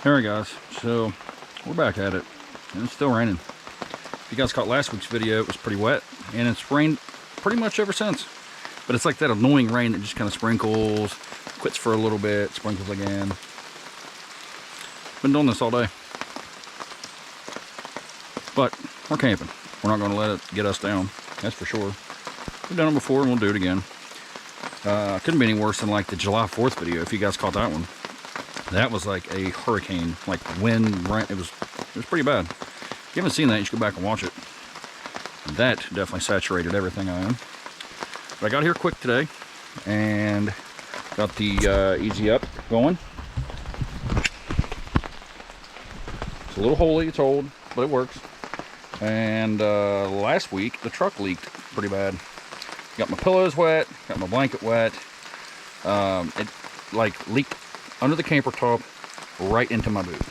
Alright guys, so we're back at it, and it's still raining. If you guys caught last week's video, it was pretty wet, and it's rained pretty much ever since. But it's like that annoying rain that just kind of sprinkles, quits for a little bit, sprinkles again. Been doing this all day. But we're camping. We're not going to let it get us down, that's for sure. We've done it before and we'll do it again. Couldn't be any worse than like the July 4th video, if you guys caught that one. That was like a hurricane, like wind, rain. It was pretty bad. If you haven't seen that, you should go back and watch it. That definitely saturated everything I own. But I got here quick today and got the Easy Up going. It's a little holey, it's old, but it works. And last week the truck leaked pretty bad. Got my pillows wet, got my blanket wet. It like leaked under the camper top right into my boot.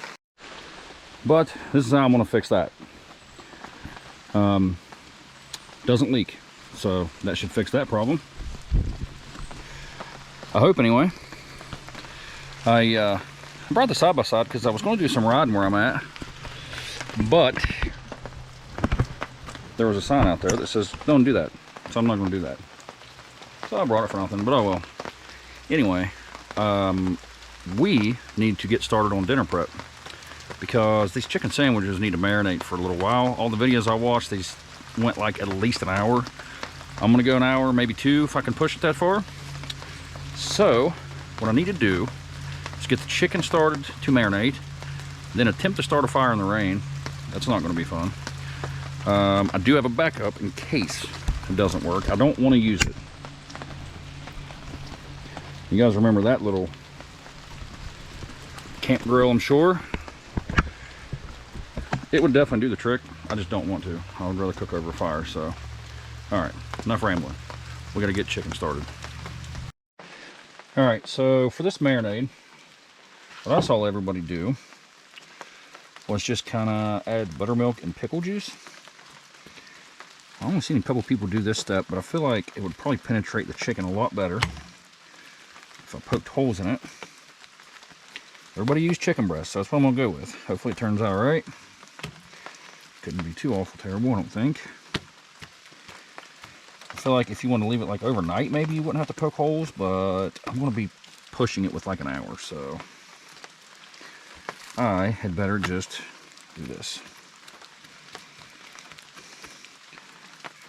But this is how I'm going to fix that. Doesn't leak, so that should fix that problem. I hope anyway. I brought the side by side because I was going to do some riding where I'm at, but there was a sign out there that says don't do that, so I'm not going to do that. So I brought it for nothing, but I will. Anyway, we need to get started on dinner prep because these chicken sandwiches need to marinate for a little while. All the videos I watched, these went like at least an hour. I'm gonna go an hour, maybe two, if I can push it that far. So what I need to do is get the chicken started to marinate, then attempt to start a fire in the rain. That's not gonna be fun. I do have a backup in case it doesn't work. I don't want to use it. You guys remember that little camp grill, I'm sure. It would definitely do the trick. I just don't want to. I would rather cook over a fire, so. All right, enough rambling. We gotta get chicken started. All right, so for this marinade, what I saw everybody do was just kind of add buttermilk and pickle juice. I only seen a couple people do this step, but I feel like it would probably penetrate the chicken a lot better if I poked holes in it. Everybody use chicken breast, so that's what I'm gonna go with. Hopefully it turns out right. Couldn't be too awful terrible, I don't think. I feel like if you want to leave it like overnight, maybe you wouldn't have to poke holes, but I'm gonna be pushing it with like an hour, so I had better just do this.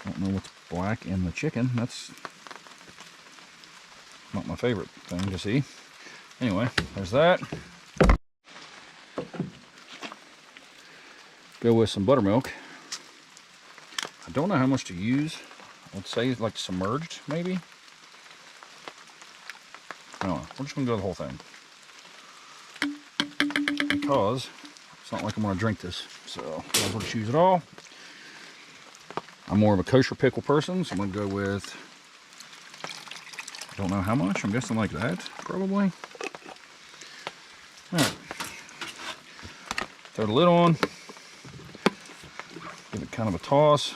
I don't know what's black in the chicken. That's not my favorite thing to see. Anyway, there's that. Go with some buttermilk. I don't know how much to use. I would say like submerged, maybe. I don't know. We're just gonna go the whole thing because it's not like I'm gonna drink this, so I'm gonna choose it all. I'm more of a kosher pickle person, so I'm gonna go with, I don't know how much. I'm guessing like that, probably. All right. Throw the lid on. Give it kind of a toss.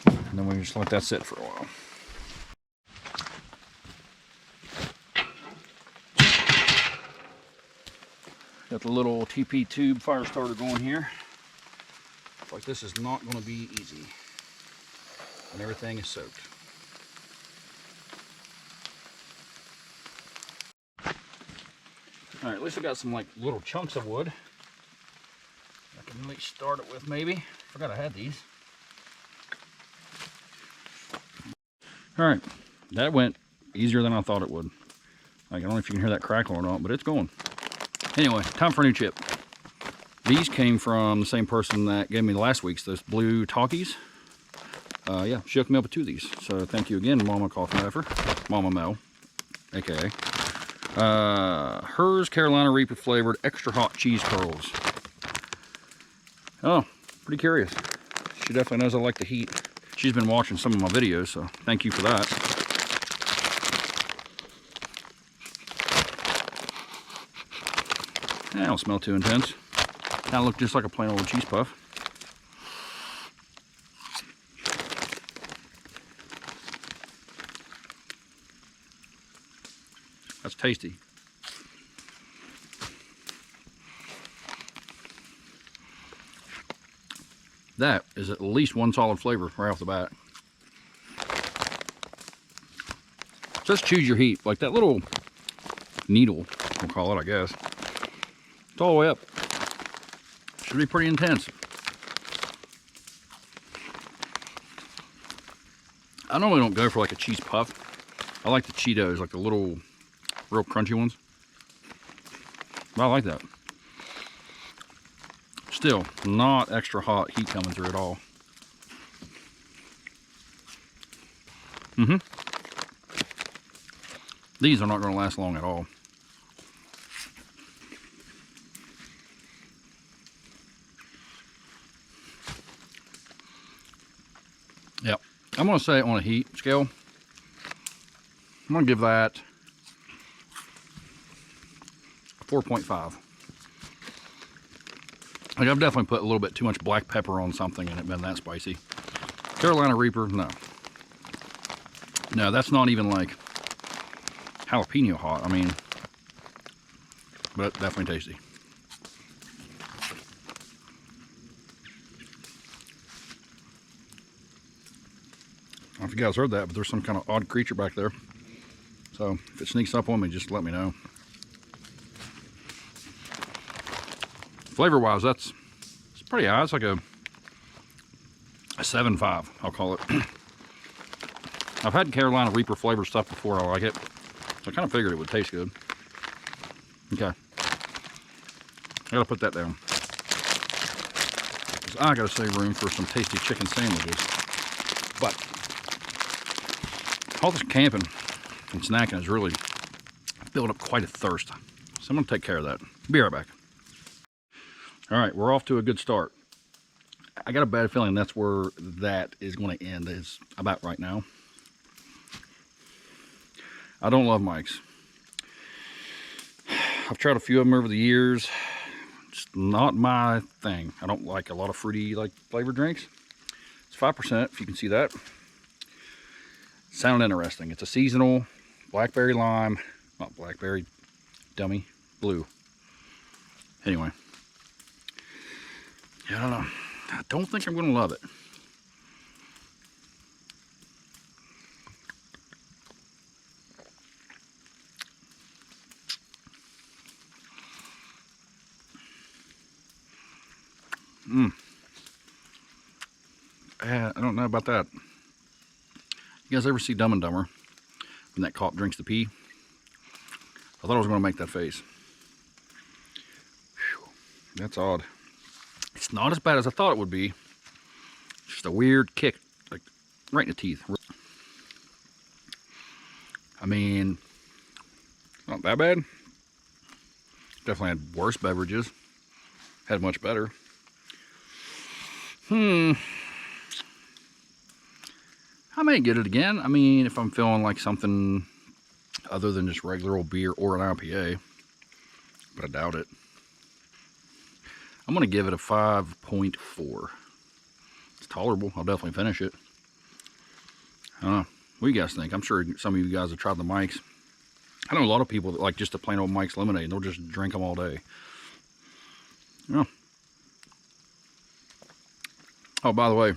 And then we just let that sit for a while. Got the little TP tube fire starter going here. Looks like this is not going to be easy when everything is soaked. All right, at least I got some like little chunks of wood I can at least start it with, maybe. Forgot I had these. All right, that went easier than I thought it would. Like, I don't know if you can hear that crackle or not, but it's going. Anyway, time for a new chip. These came from the same person that gave me last week's, those blue Talkies. Yeah, she hooked me up with two of these. So thank you again, Mama Coffee Heifer, Mama Mel, aka. Hers Carolina Reaper flavored extra hot cheese curls. Oh, pretty curious. She definitely knows I like the heat. She's been watching some of my videos, so thank you for that. That don't smell too intense. Kind of look just like a plain old cheese puff. That's tasty. That is at least one solid flavor right off the bat. Just choose your heat. Like that little needle, we'll call it, I guess. It's all the way up. Should be pretty intense. I normally don't go for like a cheese puff. I like the Cheetos, like the little real crunchy ones. But I like that. Still, not extra hot heat coming through at all. These are not going to last long at all. Yep. I'm going to say on a heat scale, I'm going to give that 4.5. Like I've definitely put a little bit too much black pepper on something and it been that spicy. Carolina Reaper, no. No, that's not even like jalapeno hot. I mean, but definitely tasty. I don't know if you guys heard that, but there's some kind of odd creature back there. So if it sneaks up on me, just let me know. Flavor wise, it's pretty high. It's like a 7.5, I'll call it. I've had Carolina Reaper flavored stuff before. I like it. So I kind of figured it would taste good. Okay. I gotta put that down. I gotta save room for some tasty chicken sandwiches. But all this camping and snacking has really built up quite a thirst. So I'm gonna take care of that. Be right back. All right, we're off to a good start. I got a bad feeling that's where that is going to end, is about right now. I don't love mics. I've tried a few of them over the years. Just not my thing. I don't like a lot of fruity like flavored drinks. It's 5%, if you can see that. Sound interesting. It's a seasonal blackberry lime, not blackberry, dummy, blue. Anyway. I don't know. I don't think I'm going to love it. I don't know about that. You guys ever see Dumb and Dumber? When that cop drinks the pee? I thought I was going to make that face. Whew, that's odd. It's not as bad as I thought it would be. Just a weird kick, like right in the teeth. I mean, not that bad. Definitely had worse beverages. Had much better. I may get it again. I mean, if I'm feeling like something other than just regular old beer or an IPA. But I doubt it. I'm going to give it a 5.4. It's tolerable. I'll definitely finish it. I don't know. What do you guys think? I'm sure some of you guys have tried the Mike's. I know a lot of people that like just a plain old Mike's lemonade. They'll just drink them all day. Yeah. Oh, by the way,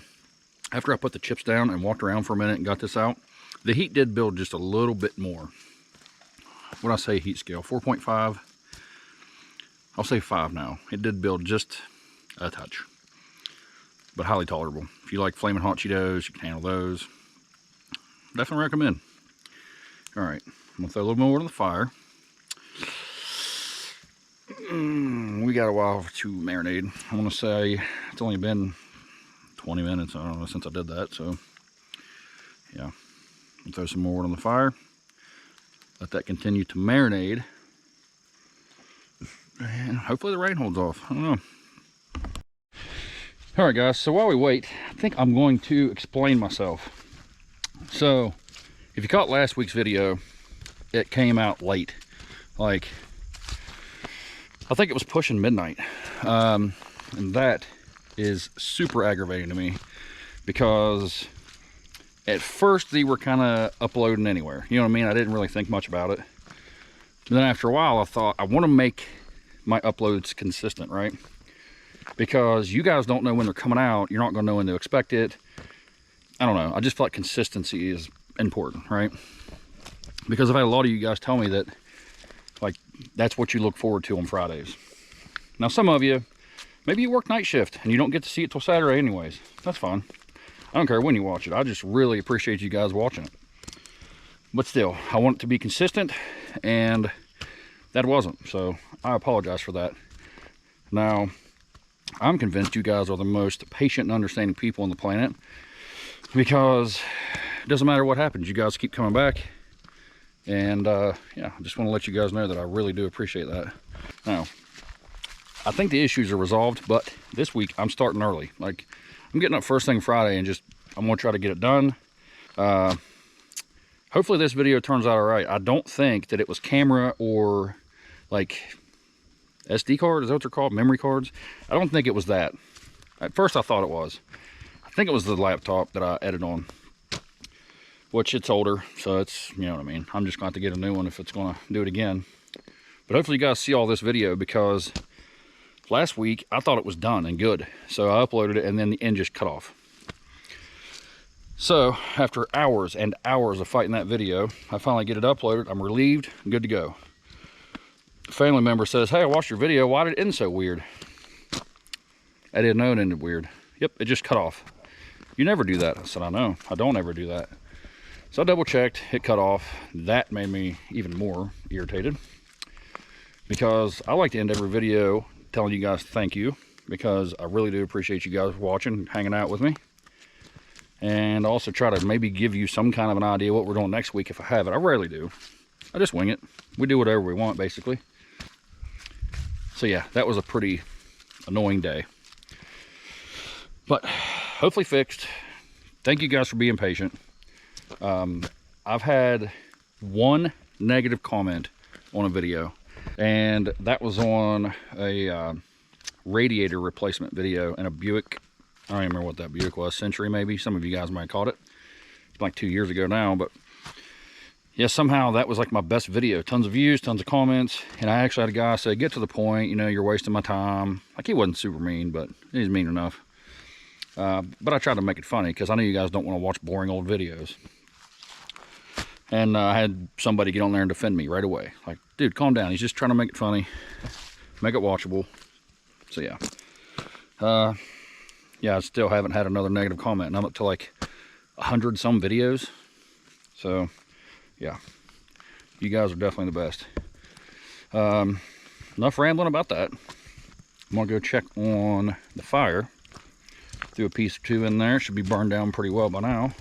after I put the chips down and walked around for a minute and got this out, the heat did build just a little bit more. What I say heat scale? 4.5. I'll say 5 now. It did build just a touch, but highly tolerable. If you like flaming hot Cheetos, you can handle those. Definitely recommend. All right, I'm gonna throw a little more on the fire. We got a while to marinade. I want to say it's only been 20 minutes. I don't know since I did that. So yeah, I'll throw some more on the fire. Let that continue to marinade. And hopefully the rain holds off. I don't know. All right, guys. So while we wait, I think I'm going to explain myself. So if you caught last week's video, it came out late. Like, I think it was pushing midnight. And that is super aggravating to me because at first they were kind of uploading anywhere. You know what I mean? I didn't really think much about it. But then after a while, I thought I want to make my uploads consistent, right? because you guys don't know when they're coming out. You're not going to know when to expect it. I don't know. I just feel like consistency is important, right? Because I've had a lot of you guys tell me that, like, that's what you look forward to on Fridays. Now, some of you, maybe you work night shift and you don't get to see it till Saturday anyways. That's fine. I don't care when you watch it. I just really appreciate you guys watching it. But still, I want it to be consistent, and that wasn't. So I apologize for that. Now, I'm convinced you guys are the most patient and understanding people on the planet, because it doesn't matter what happens. You guys keep coming back. And yeah, I just want to let you guys know that I really do appreciate that. Now, I think the issues are resolved, but this week I'm starting early. Like, I'm getting up first thing Friday and I'm going to try to get it done. Hopefully this video turns out all right. I don't think that it was camera or like SD card, is that what they're called? Memory cards? I don't think it was that. At first I thought it was. I think it was the laptop that I edited on, which it's older, so it's, you know what I mean. I'm just going to have to get a new one if it's going to do it again. But hopefully you guys see all this video, because last week I thought it was done and good. So I uploaded it and then the end just cut off. So after hours and hours of fighting that video, I finally get it uploaded. I'm relieved, I'm good to go. A family member says, hey, I watched your video. Why did it end so weird? I didn't know it ended weird. Yep, it just cut off. You never do that. I said, I know, I don't ever do that. So I double checked, it cut off. That made me even more irritated, because I like to end every video telling you guys thank you, because I really do appreciate you guys watching, hanging out with me. And also try to maybe give you some kind of an idea what we're doing next week if I have it. I rarely do. I just wing it. We do whatever we want, basically. So yeah, that was a pretty annoying day. But hopefully fixed. Thank you guys for being patient. I've had one negative comment on a video, and that was on a radiator replacement video in a Buick. I don't even remember what that Buick was, Century maybe. Some of you guys might have caught it. It's like 2 years ago now, but yeah, somehow that was like my best video. Tons of views, tons of comments, and I actually had a guy say, get to the point, you know, you're wasting my time. Like, he wasn't super mean, but he's mean enough. But I tried to make it funny, because I know you guys don't want to watch boring old videos. And I had somebody get on there and defend me right away. Like, dude, calm down. He's just trying to make it funny, make it watchable. So yeah. Yeah, I still haven't had another negative comment, and I'm up to like 100 some videos. So yeah, you guys are definitely the best. Enough rambling about that. I'm gonna go check on the fire. Threw a piece or two in there. Should be burned down pretty well by now.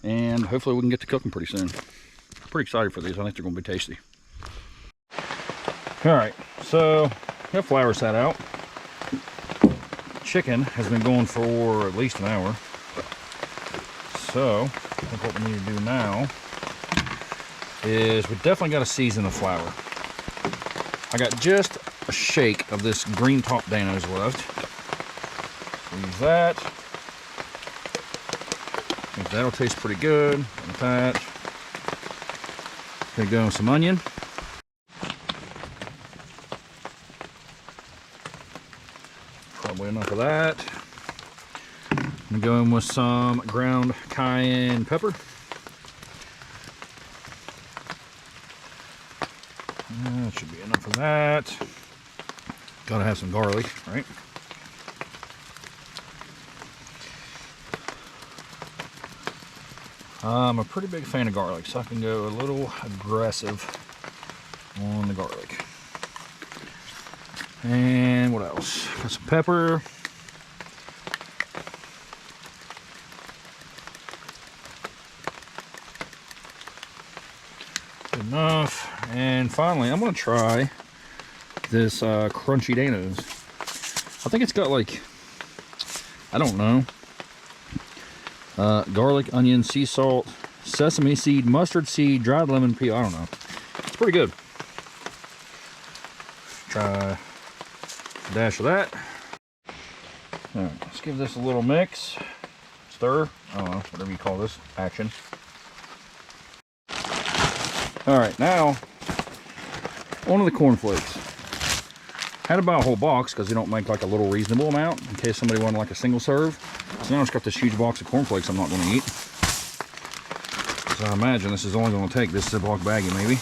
And hopefully we can get to cooking pretty soon. Pretty excited for these. I think they're gonna be tasty. All right, so that flour sat out. Chicken has been going for at least an hour. So I think what we need to do now is we definitely got to season the flour. I got just a shake of this green top Dano's left. Use that. I think that'll taste pretty good. Like that. Gonna go with some onion. Probably enough of that. I'm gonna go in with some ground cayenne pepper. That should be enough of that. Gotta have some garlic, right? I'm a pretty big fan of garlic, so I can go a little aggressive on the garlic. And what else? Got some pepper. Good enough. And finally, I'm gonna try this crunchy Dano's. I think it's got like, I don't know, garlic, onion, sea salt, sesame seed, mustard seed, dried lemon peel. I don't know. It's pretty good. Try a dash of that. All right, let's give this a little mix. Stir. I don't know, whatever you call this. Action. All right, now on to the cornflakes. Had to buy a whole box because they don't make like a little reasonable amount in case somebody wanted like a single serve. So now I just got this huge box of cornflakes I'm not going to eat. So I imagine this is only going to take this Ziploc baggie maybe.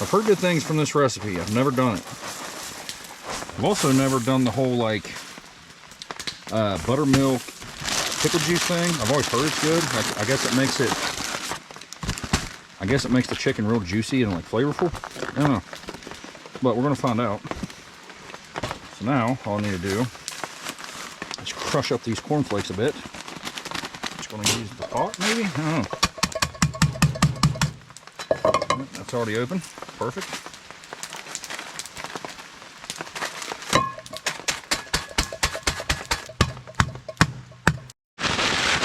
I've heard good things from this recipe. I've never done it. I've also never done the whole like buttermilk pickle juice thing. I've always heard it's good. I guess it makes the chicken real juicy and like flavorful. I don't know, but we're gonna find out. So now all I need to do is crush up these cornflakes a bit. Just gonna use the pot maybe. I don't know. That's already open. Perfect.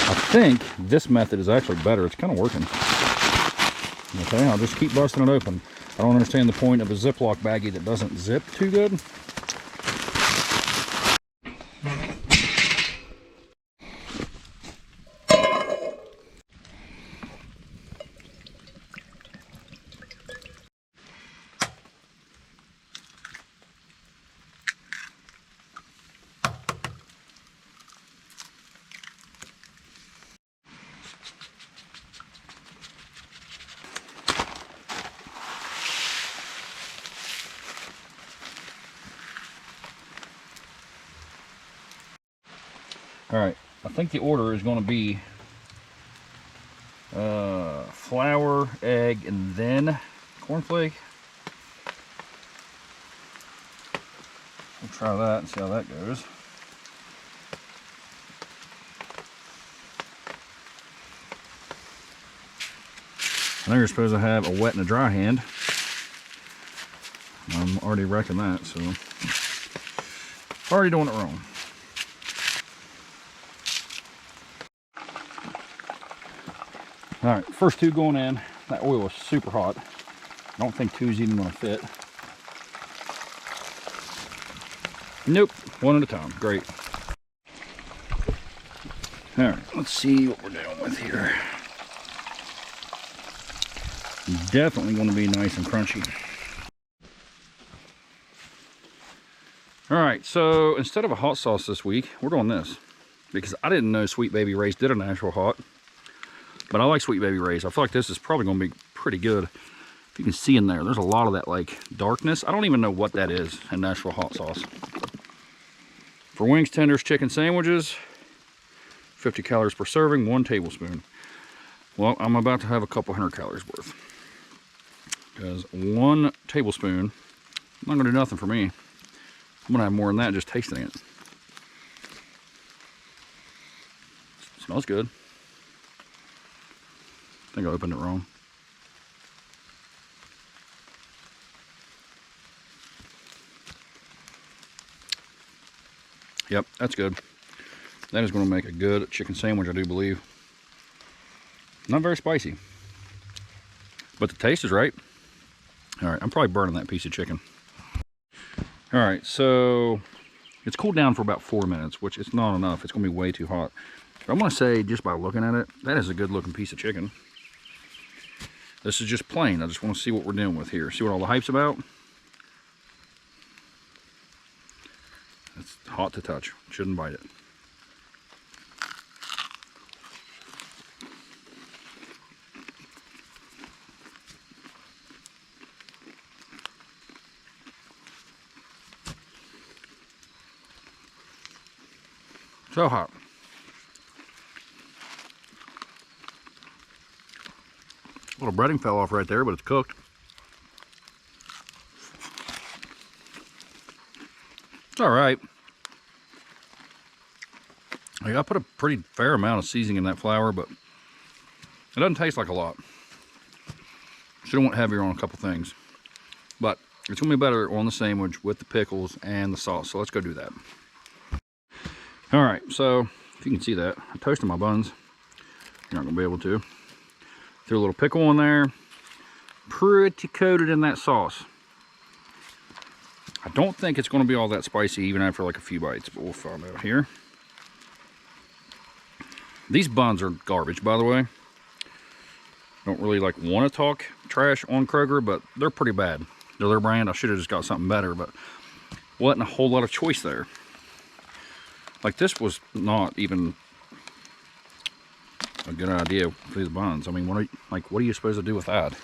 I think this method is actually better. It's kind of working. Okay, I'll just keep busting it open. I don't understand the point of a Ziploc baggie that doesn't zip too good. All right, I think the order is going to be flour, egg, and then cornflake. We'll try that and see how that goes. I know you're supposed to have a wet and a dry hand. I'm already wrecking that, so already doing it wrong. All right, first two going in. That oil is super hot. I don't think two's even gonna fit. Nope, one at a time, great. All right, let's see what we're dealing with here. Definitely gonna be nice and crunchy. All right, so instead of a hot sauce this week, we're doing this because I didn't know Sweet Baby Ray's did a natural hot. But I like Sweet Baby Ray's. I feel like this is probably going to be pretty good. If you can see in there, there's a lot of that like darkness. I don't even know what that is in Nashville hot sauce. For wings, tenders, chicken sandwiches, 50 calories per serving, 1 tablespoon. Well, I'm about to have a couple hundred calories worth. Because 1 tablespoon, not going to do nothing for me. I'm going to have more than that just tasting it. Smells good. I think I opened it wrong. Yep, that's good. That is going to make a good chicken sandwich, I do believe. Not very spicy, but the taste is right. All right, I'm probably burning that piece of chicken. All right, so it's cooled down for about 4 minutes, which is not enough. It's going to be way too hot. But I'm going to say, just by looking at it, that is a good looking piece of chicken. This is just plain. I just want to see what we're dealing with here. See what all the hype's about. It's hot to touch. Shouldn't bite it. So hot. A little breading fell off right there, but it's cooked. It's all right. I put a pretty fair amount of seasoning in that flour, but it doesn't taste like a lot. Should have went heavier on a couple things. But it's going to be better on the sandwich with the pickles and the sauce. So let's go do that. All right, so if you can see that, I toasted my buns. You're not going to be able to. Threw a little pickle in there. Pretty coated in that sauce. I don't think it's going to be all that spicy even after like a few bites, but we'll find out here. These buns are garbage, by the way. Don't really like want to talk trash on Kroger, but they're pretty bad. They're their brand. I should have just got something better, but wasn't a whole lot of choice there. Like, this was not even a good idea for these buns. I mean, what are you supposed to do with that?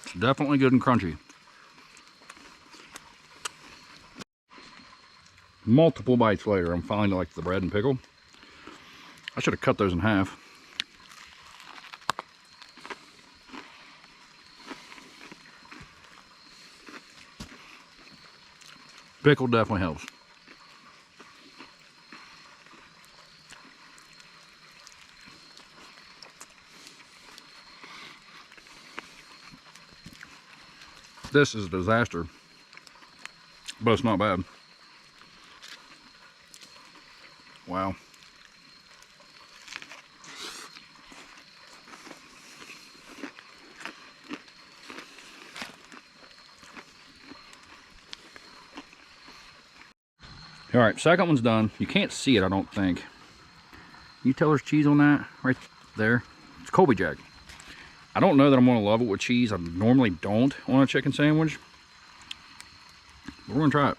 It's definitely good and crunchy. Multiple bites later, I'm finally like the bread and pickle. I should have cut those in half. Pickle definitely helps. This is a disaster, but it's not bad. Wow. All right, second one's done. You can't see it, I don't think. Can you tell there's cheese on that? Right there. It's Colby Jack. I don't know that I'm gonna love it with cheese. I normally don't on a chicken sandwich. But we're gonna try it.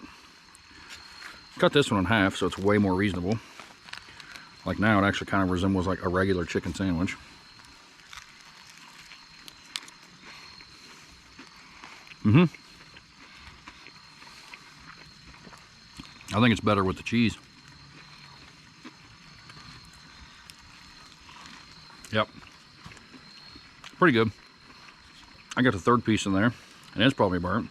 Cut this one in half so it's way more reasonable. Like now it actually kind of resembles like a regular chicken sandwich. I think it's better with the cheese. Yep. Pretty good. I got the third piece in there, and it's probably burnt.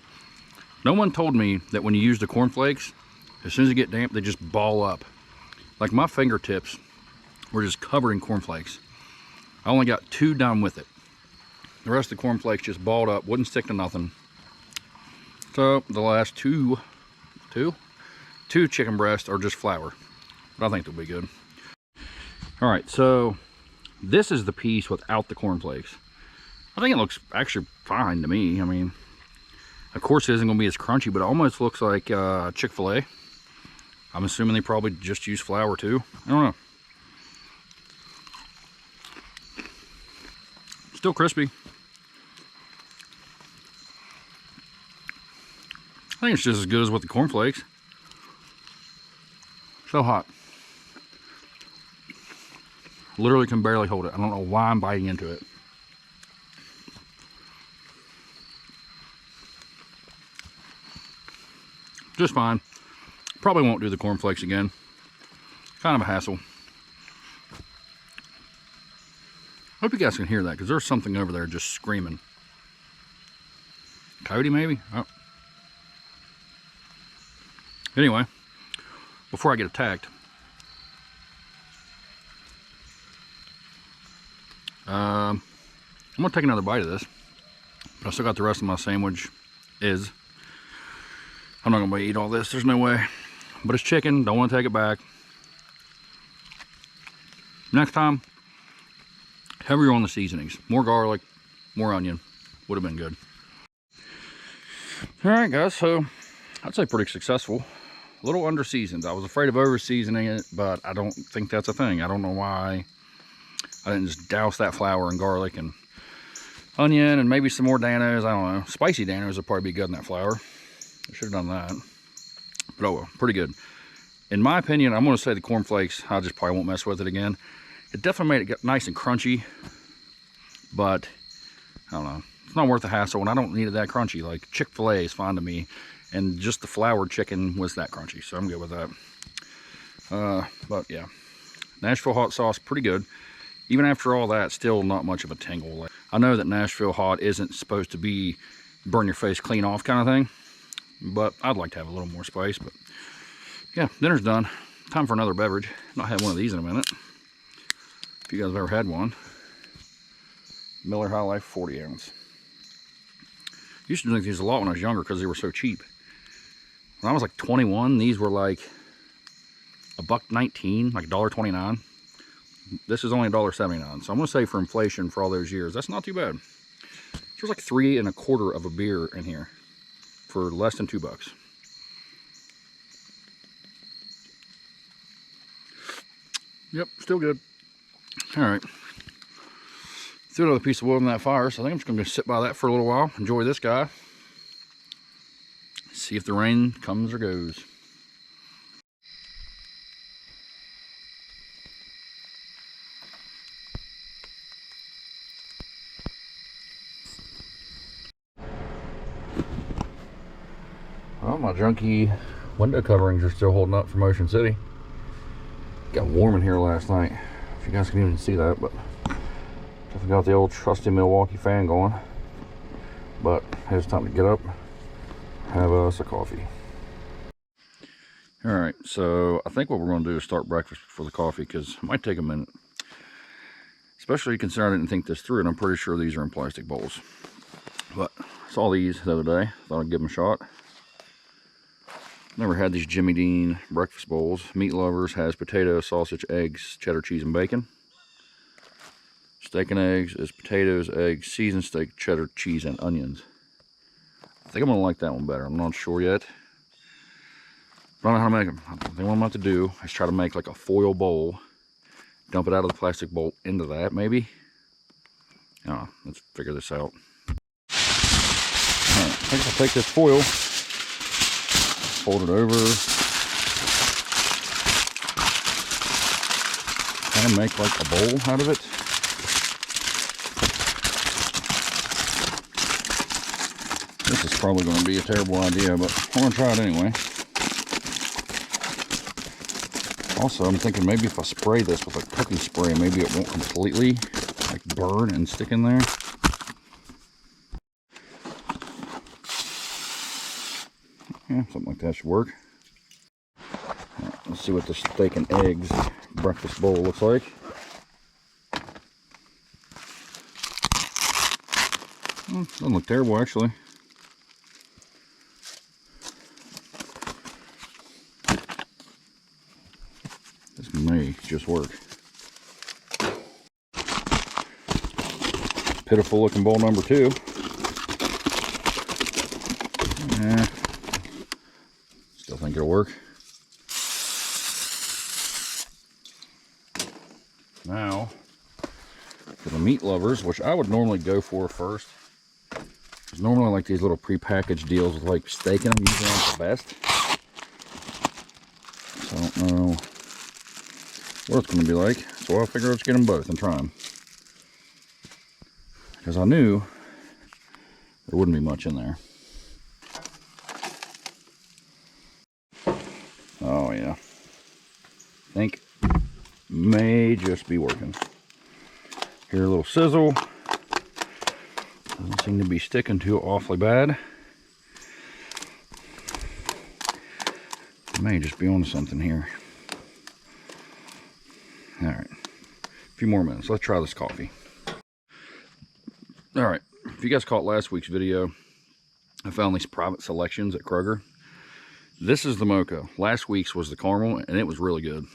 No one told me that when you use the cornflakes, as soon as they get damp, they just ball up. Like my fingertips were just covered in cornflakes. I only got 2 done with it. The rest of the cornflakes just balled up, wouldn't stick to nothing. So the last two chicken breasts are just flour, but I think they'll be good. All right, so this is the piece without the cornflakes. I think it looks actually fine to me. I mean, of course it isn't gonna be as crunchy, but it almost looks like Chick-fil-A. I'm assuming they probably just use flour too. I don't know. Still crispy. I think it's just as good as with the cornflakes. So hot. Literally can barely hold it. I don't know why I'm biting into it. Just fine. Probably won't do the cornflakes again. Kind of a hassle. Hope you guys can hear that because there's something over there just screaming. Coyote maybe? Oh. Anyway, before I get attacked, I'm gonna take another bite of this. But I still got the rest of my sandwich. I'm not gonna eat all this, there's no way. But it's chicken, don't wanna take it back. Next time, heavier on the seasonings. More garlic, more onion, would have been good. All right guys, so I'd say pretty successful. A little under seasoned. I was afraid of over seasoning it, but I don't think that's a thing. I don't know why I didn't just douse that flour and garlic and onion and maybe some more Danos. I don't know. Spicy Danos would probably be good in that flour. I should have done that. But oh well, pretty good. In my opinion, I'm going to say the cornflakes, I just probably won't mess with it again. It definitely made it get nice and crunchy, but I don't know. It's not worth the hassle, and I don't need it that crunchy. Like Chick-fil-A is fine to me, and just the floured chicken was that crunchy, so I'm good with that. But yeah, Nashville hot sauce, pretty good. Even after all that, still not much of a tingle. I know that Nashville hot isn't supposed to be burn your face clean off kind of thing, but I'd like to have a little more spice. But yeah, dinner's done. Time for another beverage. Not had one of these in a minute. If you guys have ever had one. Miller High Life 40 ounce. Used to drink these a lot when I was younger because they were so cheap. When I was like 21, these were like $1.19, like $1.29. This is only $1.79. So I'm gonna say for inflation for all those years, that's not too bad. There's like 3 1/4 of a beer in here for less than $2. Yep, still good. All right. Threw another piece of wood on that fire, so I think I'm just going to sit by that for a little while, enjoy this guy, see if the rain comes or goes. Well, my junky window coverings are still holding up from Ocean City. Got warm in here last night, if you guys can even see that, but definitely got the old trusty Milwaukee fan going. But it's time to get up, have us a coffee. All right, so I think what we're going to do is start breakfast before the coffee, because it might take a minute. Especially considering I didn't think this through, and I'm pretty sure these are in plastic bowls. But I saw these the other day, thought I'd give them a shot. Never had these Jimmy Dean breakfast bowls. Meat Lovers has potato, sausage, eggs, cheddar cheese, and bacon. Steak and eggs is potatoes, eggs, seasoned steak, cheddar cheese, and onions. I think I'm gonna like that one better. I'm not sure yet. I don't know how to make them. I think what I'm about to do is try to make like a foil bowl, dump it out of the plastic bowl into that maybe. I don't know, let's figure this out. All right, I think I'll take this foil, fold it over, and make like a bowl out of it. This is probably going to be a terrible idea, but I'm going to try it anyway. Also, I'm thinking maybe if I spray this with a cooking spray, maybe it won't completely like burn and stick in there. Yeah, something like that should work. Right, let's see what the steak and eggs breakfast bowl looks like. Doesn't look terrible, actually. This may just work. Pitiful looking bowl number 2. Yeah. Still think it'll work. Now, for the Meat Lovers, which I would normally go for first. There's normally like these little pre-packaged deals with like steak in them, usually aren't the best. So I don't know what it's going to be like. So I'll figure let's get them both and try them. Because I knew there wouldn't be much in there. Oh yeah. I think may just be working. Hear a little sizzle. Doesn't seem to be sticking too awfully bad. May just be onto something here. All right, a few more minutes. Let's try this coffee. All right, if you guys caught last week's video, I found these private selections at Kroger. This is the mocha. Last week's was the caramel, and it was really good.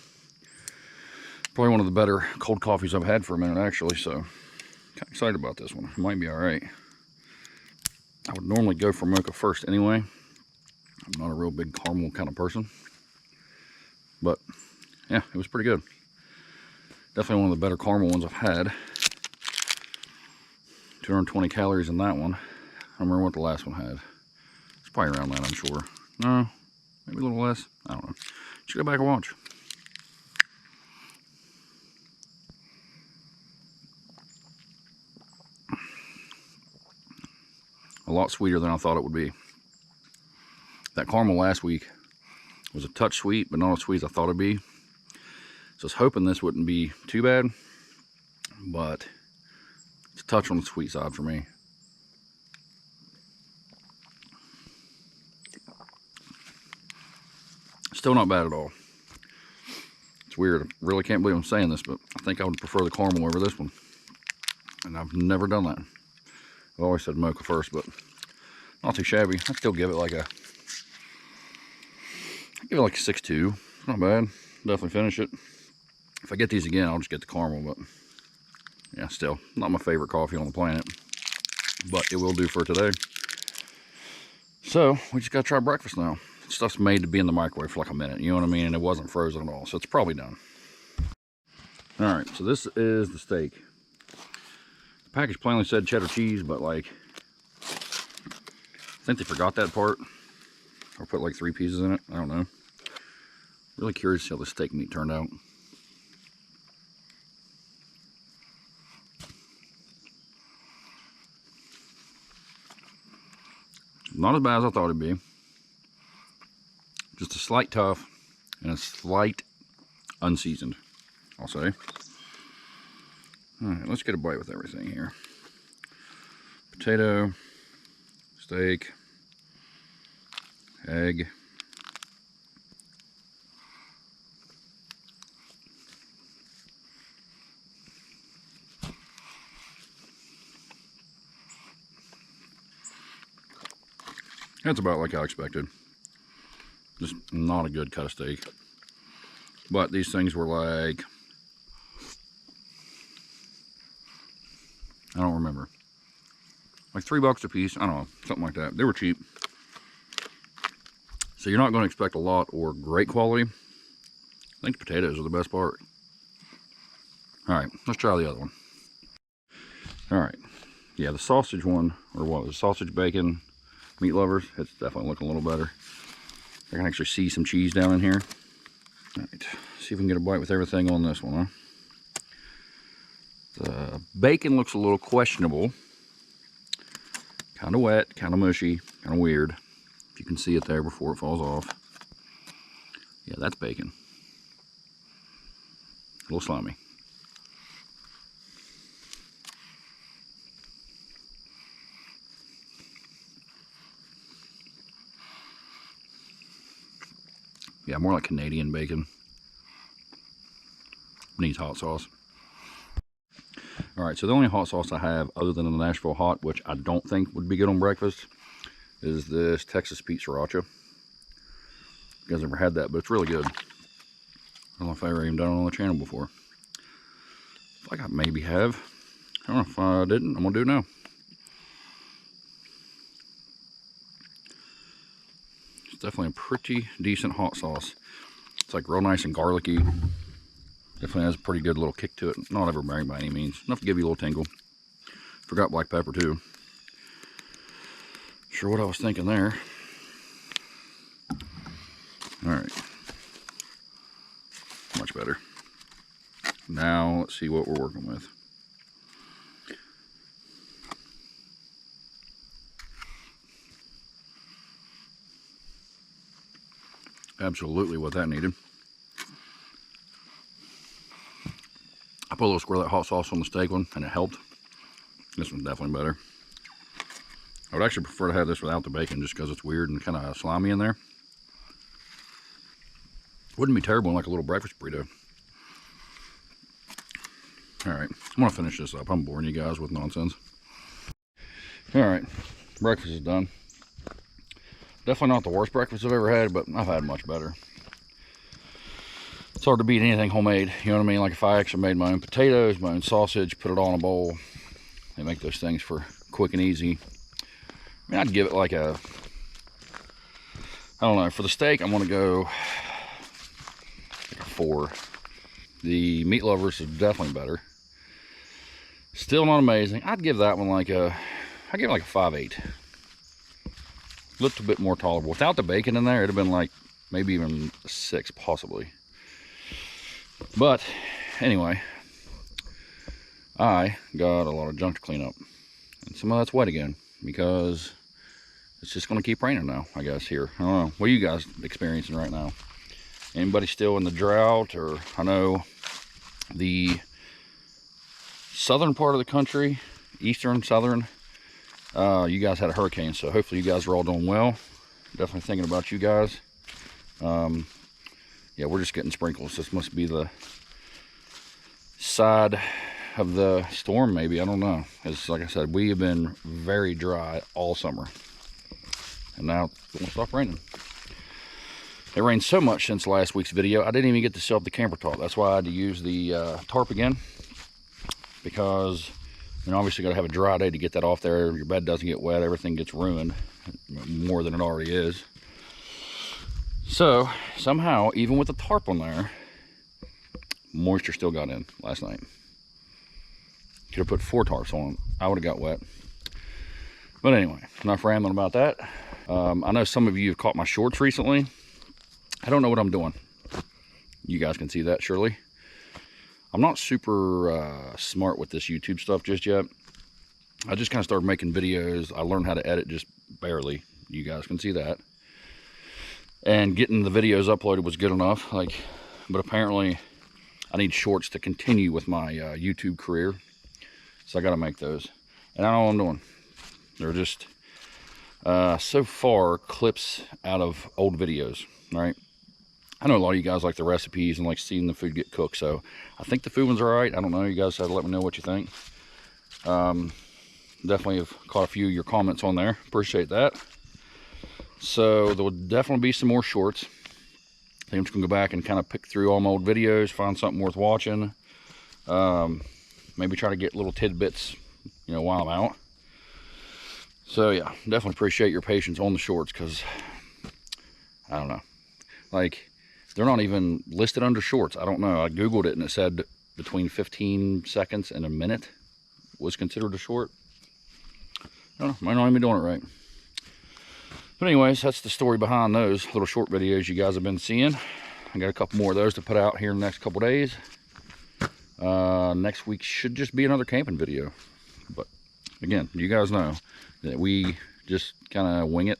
Probably one of the better cold coffees I've had for a minute, actually, so kind of excited about this one. It might be all right. I would normally go for mocha first anyway. I'm not a real big caramel kind of person. But, yeah, it was pretty good. Definitely one of the better caramel ones I've had. 220 calories in that one. I don't remember what the last one had. It's probably around that, I'm sure. No, maybe a little less. I don't know. Should go back and watch. A lot sweeter than I thought it would be. That caramel last week was a touch sweet, but not as sweet as I thought it'd be. So I was hoping this wouldn't be too bad, but it's a touch on the sweet side for me. Still not bad at all. It's weird. I really can't believe I'm saying this, but I think I would prefer the caramel over this one. And I've never done that. I've always said mocha first, but not too shabby. I'd still give it like a 6.2. It's not bad. Definitely finish it. If I get these again, I'll just get the caramel, but yeah, still not my favorite coffee on the planet, but it will do for today. So we just gotta try breakfast now. Stuff's made to be in the microwave for like a minute, you know what I mean? And it wasn't frozen at all, so it's probably done. All right, so this is the steak. The package plainly said cheddar cheese, but like, I think they forgot that part, or put like 3 pieces in it. I don't know. Really curious to see how the steak meat turned out. Not as bad as I thought it'd be. Just a slight tough and a slight unseasoned, I'll say. All right, let's get a bite with everything here. Potato, steak, egg. That's about like I expected. Just not a good cut of steak. But these things were like, I don't remember, like $3 a piece. I don't know, something like that. They were cheap. So you're not going to expect a lot or great quality. I think the potatoes are the best part. All right, let's try the other one. All right, yeah, the sausage one, or what was it, sausage bacon, meat lovers, it's definitely looking a little better. I can actually see some cheese down in here. All right, see if we can get a bite with everything on this one, huh? The bacon looks a little questionable. Kind of wet, kind of mushy, kind of weird. If you can see it there before it falls off. Yeah, that's bacon. A little slimy. Yeah, more like Canadian bacon. Needs hot sauce. All right, so the only hot sauce I have other than the Nashville Hot, which I don't think would be good on breakfast, is this Texas Pete Sriracha. You guys never had that, but it's really good. I don't know if I've ever even done it on the channel before. I feel like I maybe have. I don't know if I didn't. I'm gonna do it now. It's definitely a pretty decent hot sauce. It's like real nice and garlicky. Definitely has a pretty good little kick to it. Not overbearing by any means. Enough to give you a little tingle. Forgot black pepper too. Sure what I was thinking there. Alright. Much better. Now let's see what we're working with. Absolutely what that needed. I put a little squirt of that hot sauce on the steak one, and it helped. This one's definitely better. I would actually prefer to have this without the bacon, just because it's weird and kind of slimy in there. Wouldn't be terrible in like a little breakfast burrito. All right, I'm gonna finish this up. I'm boring you guys with nonsense. All right, breakfast is done. Definitely not the worst breakfast I've ever had, but I've had much better. It's hard to beat anything homemade, you know what I mean? Like if I actually made my own potatoes, my own sausage, put it all in a bowl. They make those things for quick and easy. I mean, I'd give it like a, I don't know, for the steak, I'm gonna go like a 4. The meat lovers is definitely better. Still not amazing. I'd give that one like a, I'd give it like a 5/8. Looked a bit more tolerable. Without the bacon in there, it'd have been like maybe even a 6 possibly. But anyway, I got a lot of junk to clean up. And some of that's wet again because it's just going to keep raining now, I guess, here. I don't know. What are you guys experiencing right now? Anybody still in the drought? Or I know the southern part of the country, eastern, southern, you guys had a hurricane. So hopefully you guys are all doing well. Definitely thinking about you guys. Yeah, we're just getting sprinkles. This must be the side of the storm, maybe. I don't know. It's like I said, we have been very dry all summer. And now it won't stop raining. It rained so much since last week's video, I didn't even get to set up the camper top. That's why I had to use the tarp again. Because, you know, obviously you got to have a dry day to get that off there. Your bed doesn't get wet. Everything gets ruined more than it already is. So, somehow, even with the tarp on there, moisture still got in last night. Could have put 4 tarps on. I would have got wet. But anyway, enough rambling about that. I know some of you have caught my shorts recently. I don't know what I'm doing. You guys can see that, surely. I'm not super smart with this YouTube stuff just yet. I just kind of started making videos. I learned how to edit just barely. You guys can see that. And getting the videos uploaded was good enough. But apparently I need shorts to continue with my YouTube career. So I got to make those. And I don't know what I'm doing. They're just, so far, clips out of old videos, right? I know a lot of you guys like the recipes and like seeing the food get cooked, so I think the food ones are alright. I don't know, you guys have to let me know what you think. Definitely have caught a few of your comments on there. Appreciate that. So there will definitely be some more shorts. I think I'm just going to go back and kind of pick through all my old videos, find something worth watching. Maybe try to get little tidbits, you know, while I'm out. So yeah, definitely appreciate your patience on the shorts, because I don't know, like, they're not even listed under shorts. I don't know. I googled it and it said between 15 seconds and a minute was considered a short. I don't know, might not even be doing it right. But anyways, that's the story behind those little short videos you guys have been seeing. I got a couple more of those to put out here in the next couple days. Next week should just be another camping video. But again, you guys know that we just kind of wing it.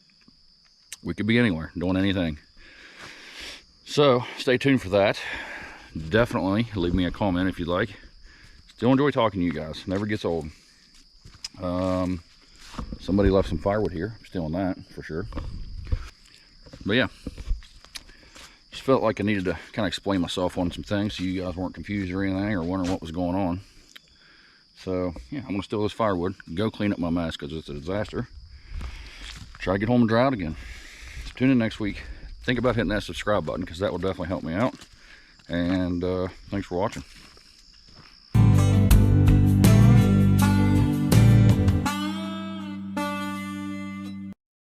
We could be anywhere, doing anything. So stay tuned for that. Definitely leave me a comment if you'd like. Still enjoy talking to you guys. Never gets old. Somebody left some firewood here. I'm stealing that for sure. But yeah, just felt like I needed to kind of explain myself on some things so you guys weren't confused or anything or wondering what was going on. So yeah, I'm gonna steal this firewood, go clean up my mess because it's a disaster. Try to get home and dry out again. Tune in next week. Think about hitting that subscribe button because that will definitely help me out. And thanks for watching.